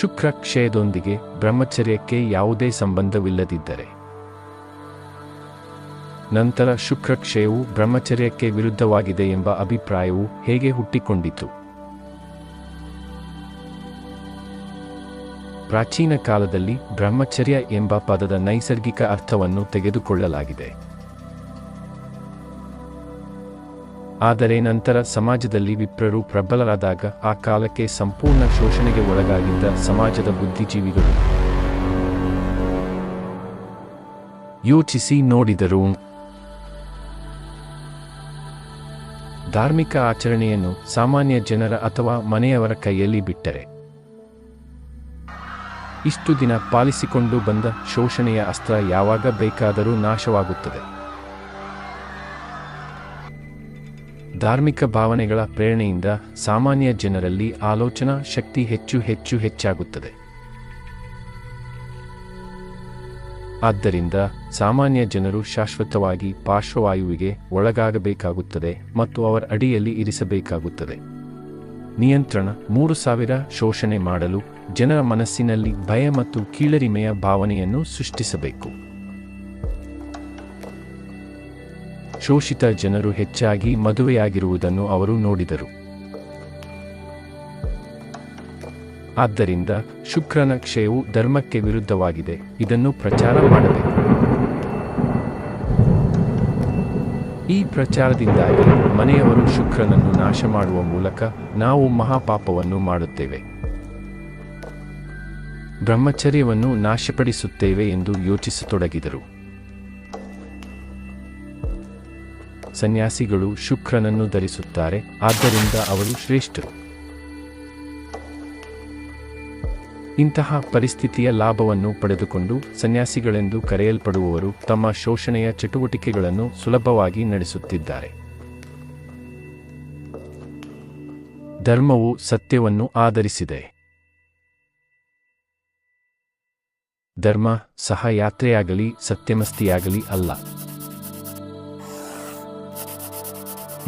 ಶುಕ್ರ ಕ್ಷಯದೊಂದಿಗೆ ಬ್ರಹ್ಮಚರ್ಯಕ್ಕೆ ಯಾವುದೇ ಸಂಬಂಧವಿಲ್ಲದಿದ್ದರೆ. ನಂತರ ಶುಕ್ರ ಕ್ಷಯವು ಬ್ರಹ್ಮಚರ್ಯಕ್ಕೆ ವಿರುದ್ಧವಾಗಿದೆ ಎಂಬ ಅಭಿಪ್ರಾಯವು ಹೇಗೆ ಹುಟ್ಟಿಕೊಂಡಿತು? ಪ್ರಾಚೀನ ಕಾಲದಲ್ಲಿ ಬ್ರಹ್ಮಚರ್ಯ ಎಂಬ ಪದದ ನೈಸರ್ಗಿಕ ಅರ್ಥವನ್ನು ತೆಗೆದುಕೊಳ್ಳಲಾಗಿದೆ. ಆದರೆ ನಂತರ ಸಮಾಜದಲ್ಲಿ ವಿಪ್ರರು ಪ್ರಬಲರಾದಾಗ ಆ ಕಾಲಕ್ಕೆ ಸಂಪೂರ್ಣ ಶೋಷಣೆಗೆ ಒಳಗಾಗಿದ್ದ ಸಮಾಜದ ಬುದ್ಧಿಜೀವಿಗಳು ಯೋಚಿಸಿ ನೋಡಿದರು. ಧಾರ್ಮಿಕ ಆಚರಣೆಯನ್ನು ಸಾಮಾನ್ಯ ಜನರ ಅಥವಾ ಮನೆಯವರ ಕೈಯಲ್ಲಿ ಬಿಟ್ಟರೆ ಇಷ್ಟು ದಿನ ಪಾಲಿಸಿಕೊಂಡು ಬಂದ ಶೋಷಣೆಯ ಅಸ್ತ್ರ ಯಾವಾಗ ಬೇಕಾದರೂ ನಾಶವಾಗುತ್ತದೆ. ಧಾರ್ಮಿಕ ಭಾವನೆಗಳ ಪ್ರೇರಣೆಯಿಂದ ಸಾಮಾನ್ಯ ಜನರಲ್ಲಿ ಆಲೋಚನಾ ಶಕ್ತಿ ಹೆಚ್ಚಾಗುತ್ತದೆ. ಆದ್ದರಿಂದ ಸಾಮಾನ್ಯ ಜನರು ಶಾಶ್ವತವಾಗಿ ಪಾರ್ಶ್ವವಾಯುವಿಗೆ ಒಳಗಾಗಬೇಕಾಗುತ್ತದೆ ಮತ್ತು ಅವರ ಅಡಿಯಲ್ಲಿ ಇರಿಸಬೇಕಾಗುತ್ತದೆ. ನಿಯಂತ್ರಣ 3000 ಶೋಷಣೆ ಮಾಡಲು ಜನರ ಮನಸ್ಸಿನಲ್ಲಿ ಭಯ ಮತ್ತು ಕೀಳರಿಮೆಯ ಭಾವನೆಯನ್ನು ಸೃಷ್ಟಿಸಬೇಕು. ಶೋಷಿತ ಜನರು ಹೆಚ್ಚಾಗಿ ಮದುವೆಯಾಗಿರುವುದನ್ನು ಅವರು ನೋಡಿದರು. ಆದ್ದರಿಂದ ಶುಕ್ರನ ಕ್ಷಯವು ಧರ್ಮಕ್ಕೆ ವಿರುದ್ಧವಾಗಿದೆ, ಇದನ್ನು ಪ್ರಚಾರ ಮಾಡಬೇಕು. ಈ ಪ್ರಚಾರದಿಂದಾಗಿ ಮನೆಯವರು ಶುಕ್ರನನ್ನು ನಾಶ ಮಾಡುವ ಮೂಲಕ ನಾವು ಮಹಾಪಾಪವನ್ನು ಮಾಡುತ್ತೇವೆ, ಬ್ರಹ್ಮಚರ್ಯವನ್ನು ನಾಶಪಡಿಸುತ್ತೇವೆ ಎಂದು ಯೋಚಿಸತೊಡಗಿದರು. ಸನ್ಯಾಸಿಗಳು ಶುಕ್ರನನ್ನು ಧರಿಸುತ್ತಾರೆ, ಆದ್ದರಿಂದ ಅವರು ಶ್ರೇಷ್ಠರು. ಇಂತಹ ಪರಿಸ್ಥಿತಿಯ ಲಾಭವನ್ನು ಪಡೆದುಕೊಂಡು ಸನ್ಯಾಸಿಗಳೆಂದು ಕರೆಯಲ್ಪಡುವವರು ತಮ್ಮ ಶೋಷಣೆಯ ಚಟುವಟಿಕೆಗಳನ್ನು ಸುಲಭವಾಗಿ ನಡೆಸುತ್ತಿದ್ದಾರೆ. ಧರ್ಮವು ಸತ್ಯವನ್ನು ಆಧರಿಸಿದೆ. ಧರ್ಮ ಸಹಯಾತ್ರೆಯಾಗಲಿ ಸತ್ಯಮಸ್ತಿಯಾಗಲಿ ಅಲ್ಲ.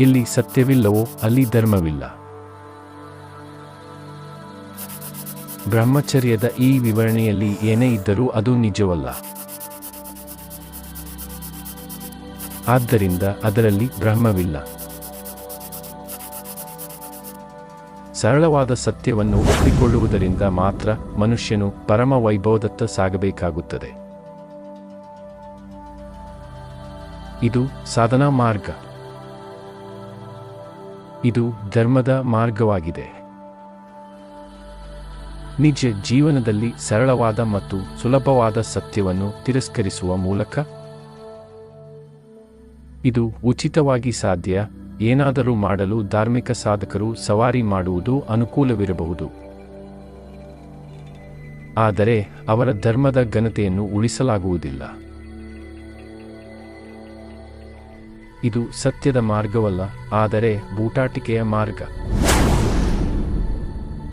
ಎಲ್ಲಿ ಸತ್ಯವಿಲ್ಲವೋ ಅಲ್ಲಿ ಧರ್ಮವಿಲ್ಲ. ಬ್ರಹ್ಮಚರ್ಯದ ಈ ವಿವರಣೆಯಲ್ಲಿ ಏನೇ ಇದ್ದರೂ ಅದು ನಿಜವಲ್ಲ. ಆದ್ದರಿಂದ ಅದರಲ್ಲಿ ಬ್ರಹ್ಮವಿಲ್ಲ. ಸರಳವಾದ ಸತ್ಯವನ್ನು ಒಪ್ಪಿಕೊಳ್ಳುವುದರಿಂದ ಮಾತ್ರ ಮನುಷ್ಯನು ಪರಮ ವೈಭವದತ್ತ ಸಾಗಬೇಕಾಗುತ್ತದೆ. ಇದು ಸಾಧನಾ ಮಾರ್ಗ. ಇದು ಧರ್ಮದ ಮಾರ್ಗವಾಗಿದೆ. ನಿಜ ಜೀವನದಲ್ಲಿ ಸರಳವಾದ ಮತ್ತು ಸುಲಭವಾದ ಸತ್ಯವನ್ನು ತಿರಸ್ಕರಿಸುವ ಮೂಲಕ ಇದು ಉಚಿತವಾಗಿ ಸಾಧ್ಯ. ಏನಾದರೂ ಮಾಡಲು ಧಾರ್ಮಿಕ ಸಾಧಕರು ಸವಾರಿ ಮಾಡುವುದು ಅನುಕೂಲವಿರಬಹುದು, ಆದರೆ ಅವರ ಧರ್ಮದ ಘನತೆಯನ್ನು ಉಳಿಸಲಾಗುವುದಿಲ್ಲ. ಇದು ಸತ್ಯದ ಮಾರ್ಗವಲ್ಲ, ಆದರೆ ಬೂಟಾಟಿಕೆಯ ಮಾರ್ಗ.